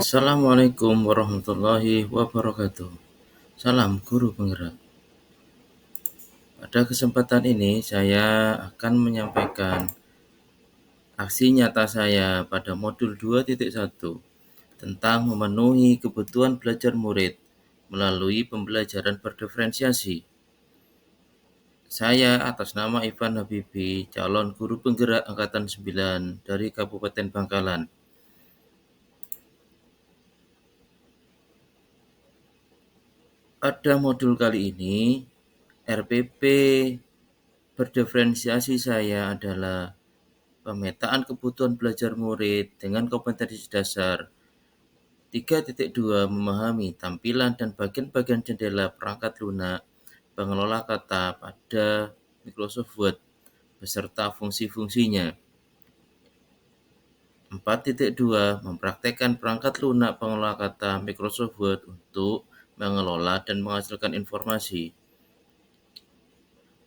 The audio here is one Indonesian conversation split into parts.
Assalamualaikum warahmatullahi wabarakatuh. Salam guru penggerak. Pada kesempatan ini saya akan menyampaikan aksi nyata saya pada modul 2.1 tentang memenuhi kebutuhan belajar murid melalui pembelajaran berdiferensiasi. Saya atas nama Ivan Habibi, calon guru penggerak angkatan 9 dari Kabupaten Bangkalan. Pada modul kali ini, RPP berdiferensiasi saya adalah pemetaan kebutuhan belajar murid dengan kompetensi dasar. 3.2 Memahami tampilan dan bagian-bagian jendela perangkat lunak pengelola kata pada Microsoft Word beserta fungsi-fungsinya. 4.2 Mempraktekkan perangkat lunak pengelola kata Microsoft Word untuk mengelola dan menghasilkan informasi.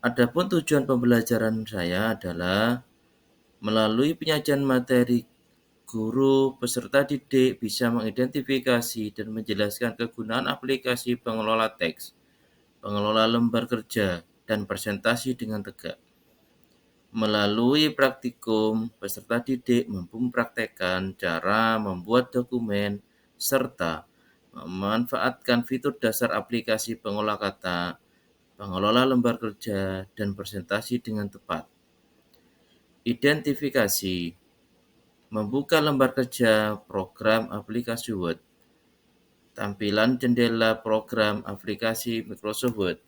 Adapun tujuan pembelajaran saya adalah melalui penyajian materi, guru peserta didik bisa mengidentifikasi dan menjelaskan kegunaan aplikasi pengelola teks, pengelola lembar kerja, dan presentasi dengan tegak. Melalui praktikum, peserta didik mampu mempraktekkan cara membuat dokumen serta memanfaatkan fitur dasar aplikasi pengolah kata, pengelola lembar kerja, dan presentasi dengan tepat. Identifikasi membuka lembar kerja program aplikasi Word, tampilan jendela program aplikasi Microsoft Word,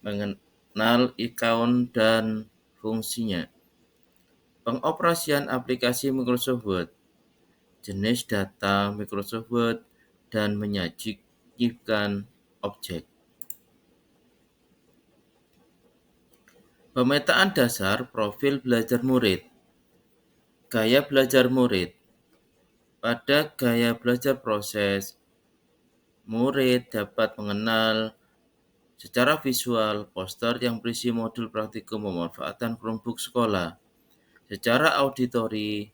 mengenal ikon dan fungsinya, pengoperasian aplikasi Microsoft Word, jenis data Microsoft Word, dan menyajikan objek. Pemetaan dasar profil belajar murid. Gaya belajar murid. Pada gaya belajar proses, murid dapat mengenal secara visual poster yang berisi modul praktikum pemanfaatan Chromebook sekolah. Secara auditori,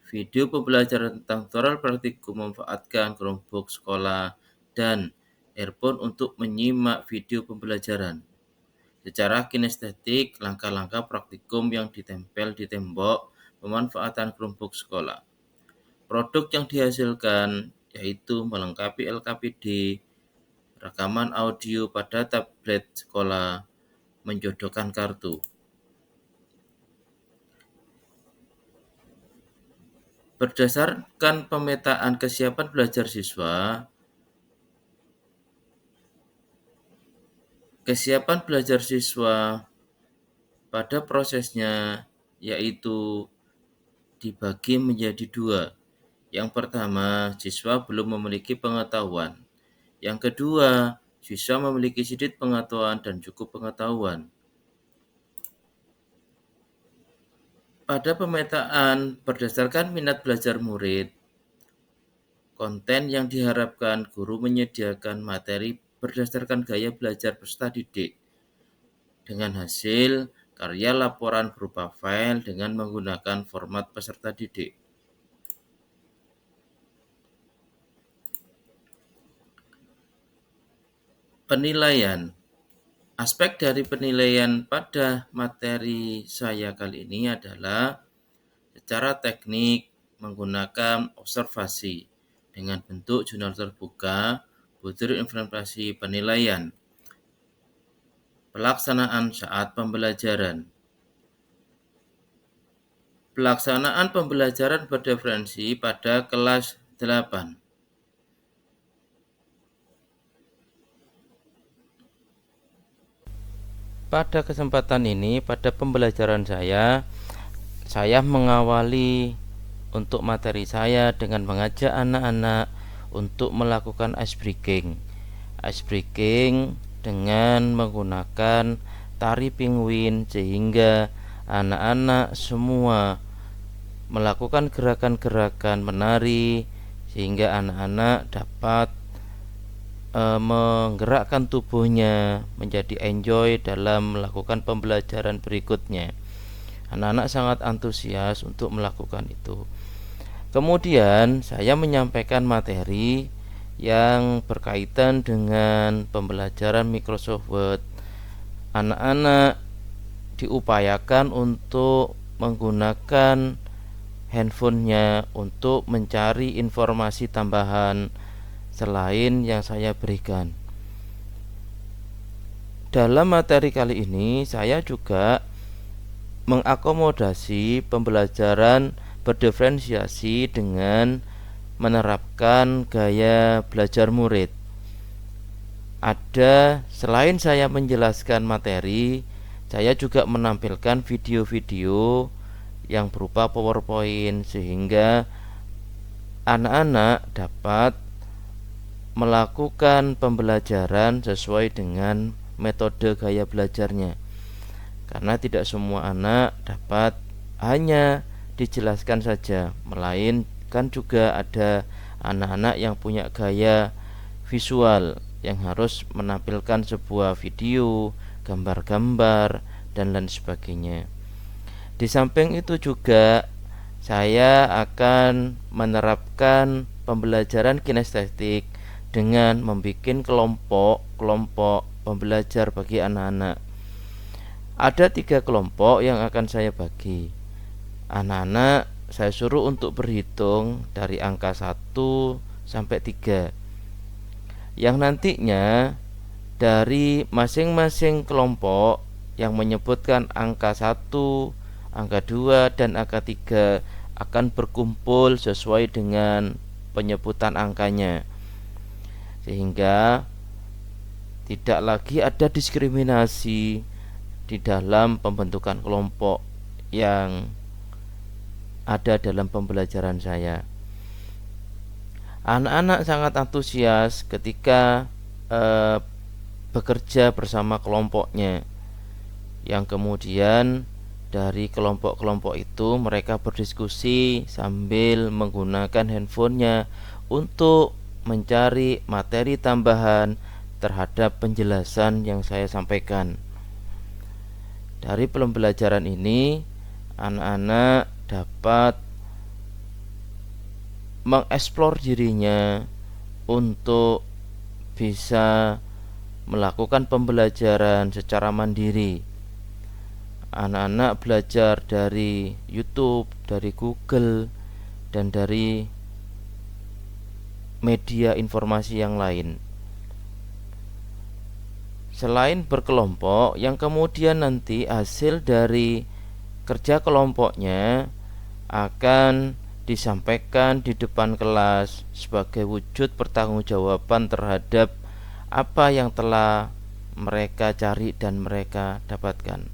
video pembelajaran tentang tutorial praktikum memanfaatkan Chromebook sekolah dan earphone untuk menyimak video pembelajaran. Secara kinestetik, langkah-langkah praktikum yang ditempel di tembok pemanfaatan Chromebook sekolah. Produk yang dihasilkan yaitu melengkapi LKPD, rekaman audio pada tablet sekolah, menjodohkan kartu. Berdasarkan pemetaan kesiapan belajar siswa, kesiapan belajar siswa pada prosesnya yaitu dibagi menjadi dua. Yang pertama, siswa belum memiliki pengetahuan. Yang kedua, siswa memiliki sedikit pengetahuan dan cukup pengetahuan. Pada pemetaan berdasarkan minat belajar murid, konten yang diharapkan guru menyediakan materi berdasarkan gaya belajar peserta didik dengan hasil karya laporan berupa file dengan menggunakan format peserta didik. Penilaian. Aspek dari penilaian pada materi saya kali ini adalah secara teknik menggunakan observasi dengan bentuk jurnal terbuka, butir informasi penilaian. Pelaksanaan saat pembelajaran. Pelaksanaan pembelajaran berdiferensi pada kelas 8. Pada kesempatan ini, pada pembelajaran saya mengawali untuk materi saya dengan mengajak anak-anak untuk melakukan ice breaking. Ice breaking dengan menggunakan tari penguin sehingga anak-anak semua melakukan gerakan-gerakan menari sehingga anak-anak dapat menggerakkan tubuhnya menjadi enjoy dalam melakukan pembelajaran berikutnya. Anak-anak sangat antusias untuk melakukan itu. Kemudian saya menyampaikan materi yang berkaitan dengan pembelajaran Microsoft Word. Anak-anak diupayakan untuk menggunakan handphonenya untuk mencari informasi tambahan selain yang saya berikan. Dalam materi kali ini saya juga mengakomodasi pembelajaran berdiferensiasi dengan menerapkan gaya belajar murid. Selain saya menjelaskan materi, saya juga menampilkan video-video yang berupa PowerPoint sehingga anak-anak dapat melakukan pembelajaran sesuai dengan metode gaya belajarnya. Karena tidak semua anak dapat hanya dijelaskan saja, melainkan juga ada anak-anak yang punya gaya visual yang harus menampilkan sebuah video, gambar-gambar, dan lain sebagainya. Di samping itu juga saya akan menerapkan pembelajaran kinestetik dengan membuat kelompok pembelajar bagi anak-anak. Ada 3 kelompok yang akan saya bagi. Anak-anak saya suruh untuk berhitung dari angka 1 sampai 3, yang nantinya dari masing-masing kelompok yang menyebutkan angka 1, angka 2, dan angka 3 akan berkumpul sesuai dengan penyebutan angkanya, sehingga tidak lagi ada diskriminasi di dalam pembentukan kelompok yang ada dalam pembelajaran saya. Anak-anak sangat antusias ketika bekerja bersama kelompoknya, yang kemudian dari kelompok-kelompok itu mereka berdiskusi sambil menggunakan handphonenya untuk mencari materi tambahan terhadap penjelasan yang saya sampaikan. Dari pembelajaran ini, anak-anak dapat mengeksplor dirinya untuk bisa melakukan pembelajaran secara mandiri. Anak-anak belajar dari YouTube, dari Google, dan dari media informasi yang lain. Selain berkelompok, yang kemudian nanti hasil dari kerja kelompoknya akan disampaikan di depan kelas sebagai wujud pertanggungjawaban terhadap apa yang telah mereka cari dan mereka dapatkan.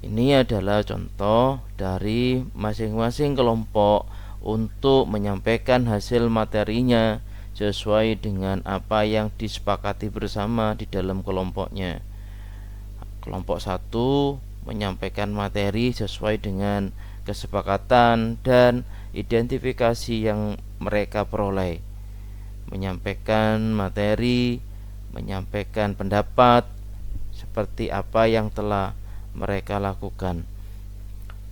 Ini adalah contoh dari masing-masing kelompok untuk menyampaikan hasil materinya sesuai dengan apa yang disepakati bersama di dalam kelompoknya. Kelompok 1 menyampaikan materi sesuai dengan kesepakatan dan identifikasi yang mereka peroleh. Menyampaikan materi, menyampaikan pendapat seperti apa yang telah mereka lakukan.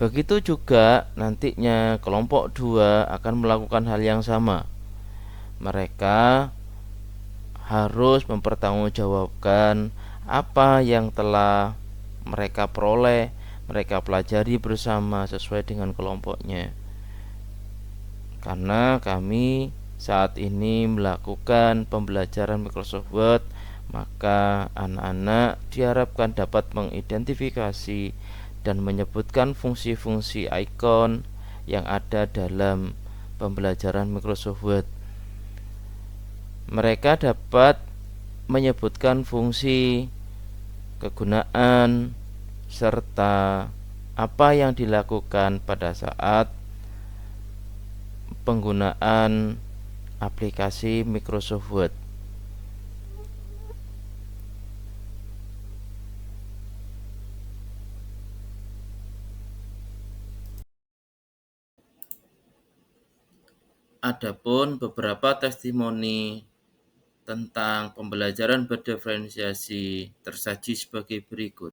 Begitu juga nantinya kelompok 2 akan melakukan hal yang sama. Mereka harus mempertanggungjawabkan apa yang telah mereka peroleh, mereka pelajari bersama sesuai dengan kelompoknya. Karena kami saat ini melakukan pembelajaran Microsoft Word, maka anak-anak diharapkan dapat mengidentifikasi dan menyebutkan fungsi-fungsi ikon yang ada dalam pembelajaran Microsoft Word. Mereka dapat menyebutkan fungsi, kegunaan, serta apa yang dilakukan pada saat penggunaan aplikasi Microsoft Word. Adapun beberapa testimoni tentang pembelajaran berdiferensiasi tersaji sebagai berikut.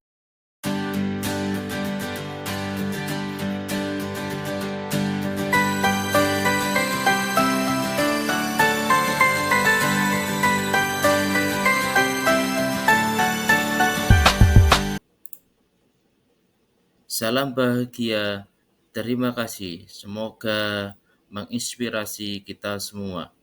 Salam bahagia. Terima kasih. Semoga menginspirasi kita semua.